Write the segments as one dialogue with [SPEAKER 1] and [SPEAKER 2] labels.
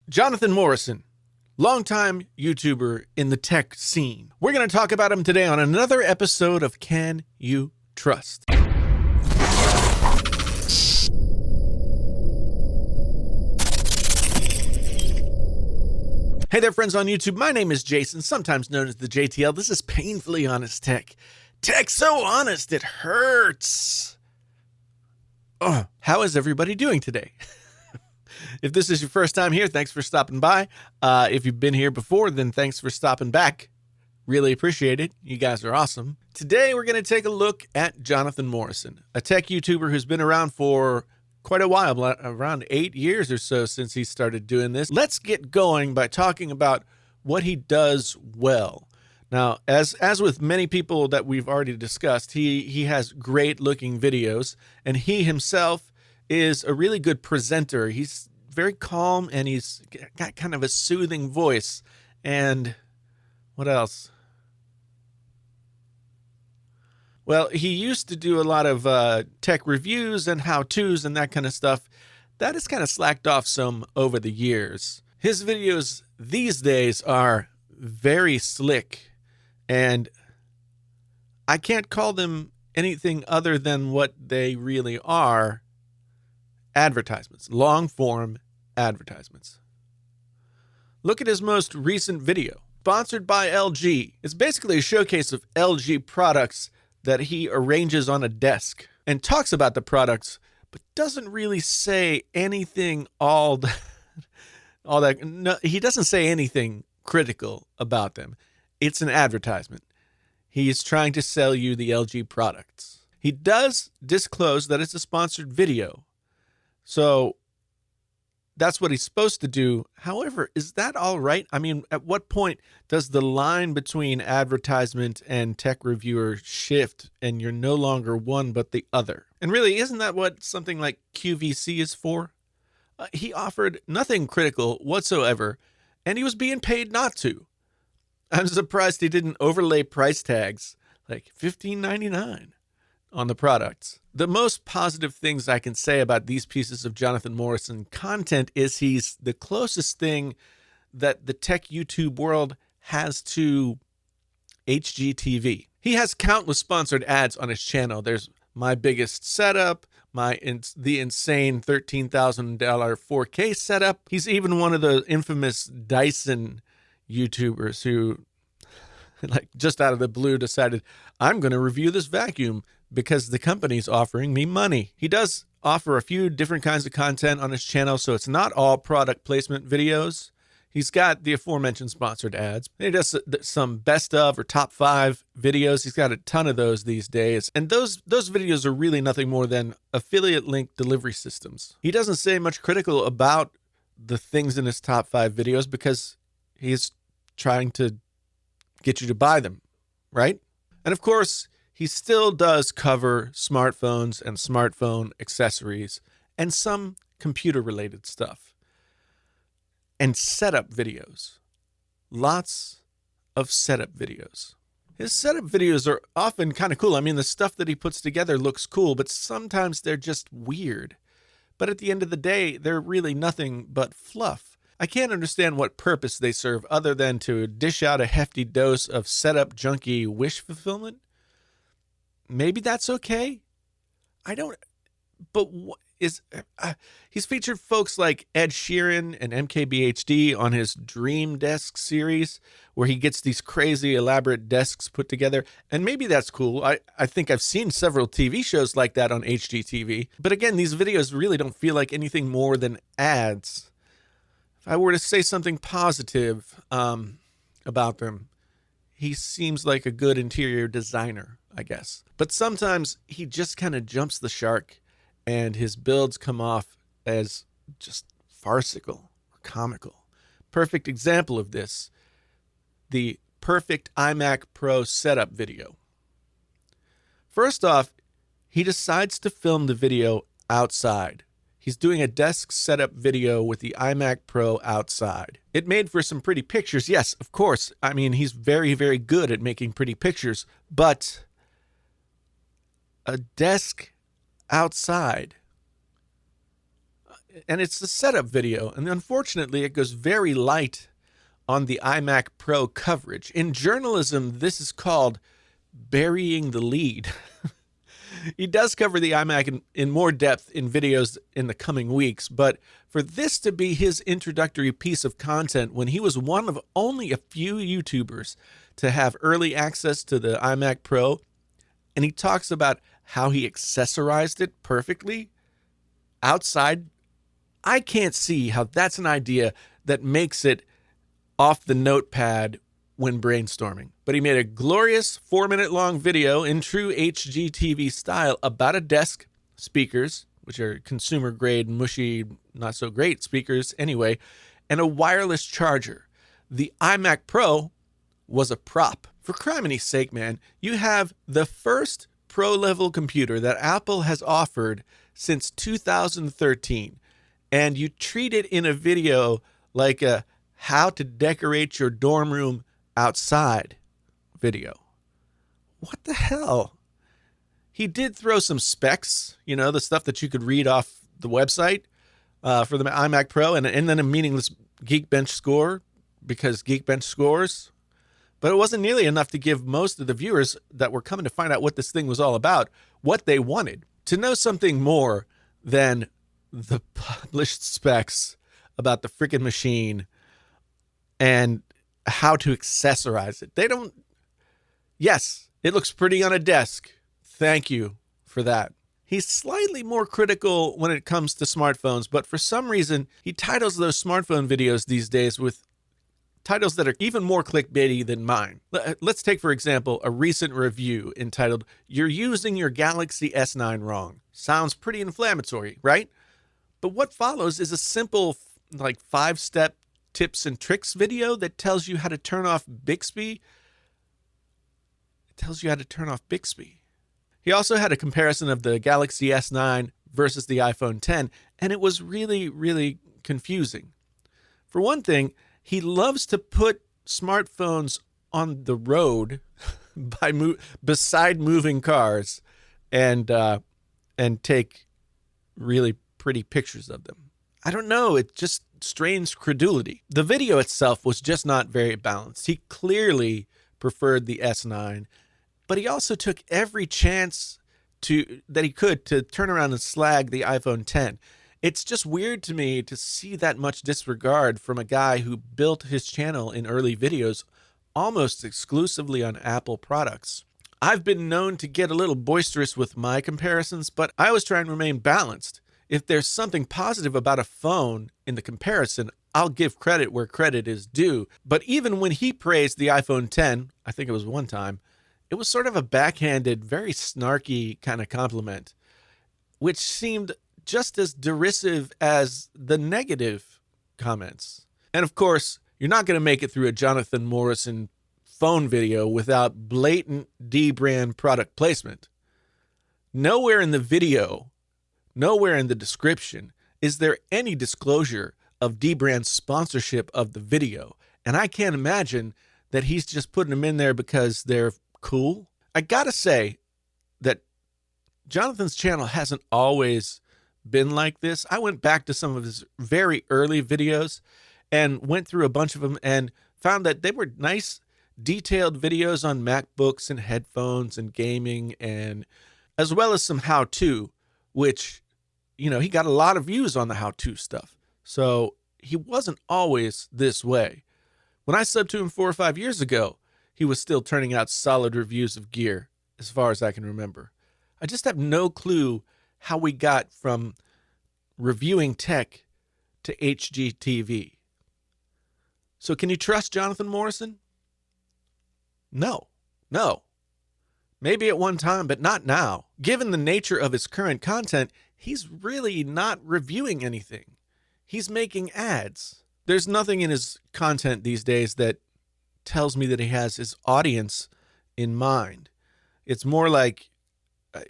[SPEAKER 1] Jonathan Morrison, longtime YouTuber in the tech scene. We're going to talk about him today on another episode of Can You Trust? Hey there, friends on YouTube. My name is Jason, sometimes known as the JTL. This is Painfully Honest Tech. Tech so honest, it hurts. Oh, how is everybody doing today? If this is your first time here, thanks for stopping by. If you've been here before, then thanks for stopping back. Really appreciate it. You guys are awesome. Today, we're going to take a look at Jonathan Morrison, a tech YouTuber who's been around for quite a while, around 8 years or so since he started doing this. Let's get going by talking about what he does well. Now, as with many people that we've already discussed, he has great looking videos, and he himself is a really good presenter. He's very calm, and he's got kind of a soothing voice. And what else? Well, he used to do a lot of tech reviews and how-tos and that kind of stuff. That has kind of slacked off some over the years. His videos these days are very slick, and I can't call them anything other than what they really are: advertisements, long-form advertisements. Look at his most recent video, sponsored by LG. It's basically a showcase of LG products that he arranges on a desk and talks about the products, but doesn't really say anything all that. No, he doesn't say anything critical about them. It's an advertisement. He is trying to sell you the LG products. He does disclose that it's a sponsored video, so that's what he's supposed to do. However, is that all right? I mean, at what point does the line between advertisement and tech reviewer shift and you're no longer one but the other? And really, isn't that what something like QVC is for? He offered nothing critical whatsoever, and he was being paid not to. I'm surprised he didn't overlay price tags like $15.99 on the products. The most positive things I can say about these pieces of Jonathan Morrison content is he's the closest thing that the tech YouTube world has to HGTV. He has countless sponsored ads on his channel. There's My Biggest Setup, the insane $13,000 4K setup. He's even one of the infamous Dyson YouTubers who, like, just out of the blue decided, I'm going to review this vacuum because the company's offering me money. He does offer a few different kinds of content on his channel, so it's not all product placement videos. He's got the aforementioned sponsored ads. He does some best of or top 5 videos. He's got a ton of those these days. And those videos are really nothing more than affiliate link delivery systems. He doesn't say much critical about the things in his top 5 videos because he's trying to get you to buy them, right? And of course, he still does cover smartphones and smartphone accessories and some computer-related stuff. And setup videos. Lots of setup videos. His setup videos are often kind of cool. I mean, the stuff that he puts together looks cool, but sometimes they're just weird. But at the end of the day, they're really nothing but fluff. I can't understand what purpose they serve other than to dish out a hefty dose of setup junkie wish fulfillment. Maybe that's okay. I don't, but what is, he's featured folks like Ed Sheeran and MKBHD on his Dream Desk series, where he gets these crazy elaborate desks put together. And maybe that's cool. I think I've seen several TV shows like that on HGTV. But again, these videos really don't feel like anything more than ads. If I were to say something positive about them, he seems like a good interior designer, I guess. But sometimes he just kind of jumps the shark and his builds come off as just farcical or comical. Perfect example of this, the perfect iMac Pro setup video. First off, he decides to film the video outside. He's doing a desk setup video with the iMac Pro outside. It made for some pretty pictures. Yes, of course. I mean, he's very, very good at making pretty pictures, but a desk outside and it's a setup video. And unfortunately, it goes very light on the iMac Pro coverage. In journalism, this is called burying the lead. He does cover the iMac in more depth in videos in the coming weeks, but for this to be his introductory piece of content when he was one of only a few YouTubers to have early access to the iMac Pro, and he talks about how he accessorized it perfectly outside, I can't see how that's an idea that makes it off the notepad when brainstorming. But he made a glorious 4-minute long video in true HGTV style about a desk, speakers, which are consumer grade, mushy, not so great speakers anyway, and a wireless charger. The iMac Pro was a prop. For crimini's sake, man, you have the first pro level computer that Apple has offered since 2013, and you treat it in a video like a how to decorate your dorm room outside video. What the hell? He did throw some specs, the stuff that you could read off the website for the iMac Pro, and then a meaningless Geekbench score because Geekbench scores. But it wasn't nearly enough to give most of the viewers that were coming to find out what this thing was all about what they wanted. To know something more than the published specs about the freaking machine and how to accessorize it. Yes, it looks pretty on a desk. Thank you for that. He's slightly more critical when it comes to smartphones, but for some reason, he titles those smartphone videos these days with titles that are even more clickbaity than mine. Let's take, for example, a recent review entitled, "You're Using Your Galaxy S9 Wrong." Sounds pretty inflammatory, right? But what follows is a simple, 5-step tips and tricks video that tells you how to turn off Bixby. He also had a comparison of the Galaxy S9 versus the iPhone X, and it was really, really confusing. For one thing, he loves to put smartphones on the road beside moving cars and take really pretty pictures of them. I don't know, it just strains credulity. The video itself was just not very balanced. He clearly preferred the S9, but he also took every chance that he could to turn around and slag the iPhone X. It's just weird to me to see that much disregard from a guy who built his channel in early videos almost exclusively on Apple products. I've been known to get a little boisterous with my comparisons, but I always try and remain balanced. If there's something positive about a phone in the comparison, I'll give credit where credit is due. But even when he praised the iPhone X, I think it was one time, it was sort of a backhanded, very snarky kind of compliment, which seemed just as derisive as the negative comments. And of course, you're not going to make it through a Jonathan Morrison phone video without blatant D-brand product placement. Nowhere in the video, nowhere in the description is there any disclosure of D-brand's sponsorship of the video. And I can't imagine that he's just putting them in there because they're cool. I gotta say that Jonathan's channel hasn't always been like this. I went back to some of his very early videos and went through a bunch of them and found that they were nice, detailed videos on MacBooks and headphones and gaming, and as well as some how-to, which, he got a lot of views on the how-to stuff. So he wasn't always this way. When I subbed to him 4 or 5 years ago, he was still turning out solid reviews of gear, as far as I can remember. I just have no clue how we got from reviewing tech to HGTV. So can you trust Jonathan Morrison? No. Maybe at one time, but not now. Given the nature of his current content, he's really not reviewing anything. He's making ads. There's nothing in his content these days that tells me that he has his audience in mind. It's more like,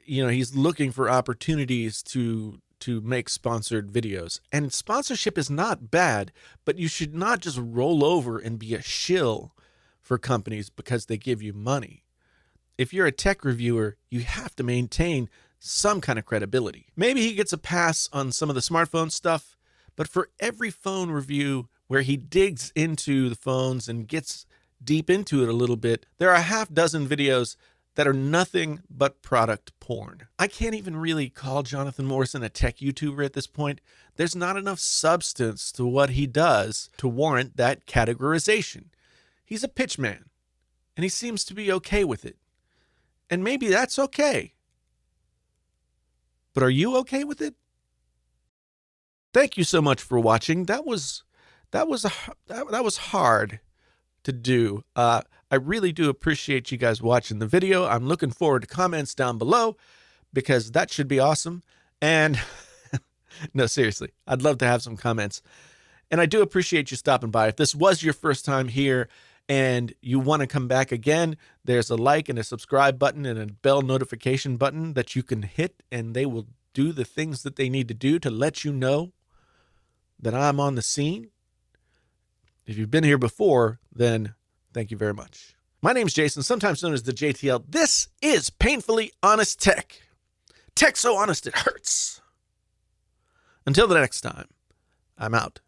[SPEAKER 1] he's looking for opportunities to make sponsored videos. And sponsorship is not bad, but you should not just roll over and be a shill for companies because they give you money. If you're a tech reviewer, you have to maintain some kind of credibility. Maybe he gets a pass on some of the smartphone stuff, But for every phone review where he digs into the phones and gets deep into it a little bit, there are a half dozen videos that are nothing but product porn. I can't even really call Jonathan Morrison a tech YouTuber at this point. There's not enough substance to what he does to warrant that categorization. He's a pitchman, and he seems to be okay with it. And maybe that's okay. But are you okay with it? Thank you so much for watching. That was hard to do. I really do appreciate you guys watching the video. I'm looking forward to comments down below because that should be awesome. And no, seriously, I'd love to have some comments. And I do appreciate you stopping by. If this was your first time here and you want to come back again, there's a like and a subscribe button and a bell notification button that you can hit, and they will do the things that they need to do to let you know that I'm on the scene. If you've been here before, then thank you very much. My name's Jason, sometimes known as the JTL. This is Painfully Honest Tech. Tech so honest it hurts. Until the next time, I'm out.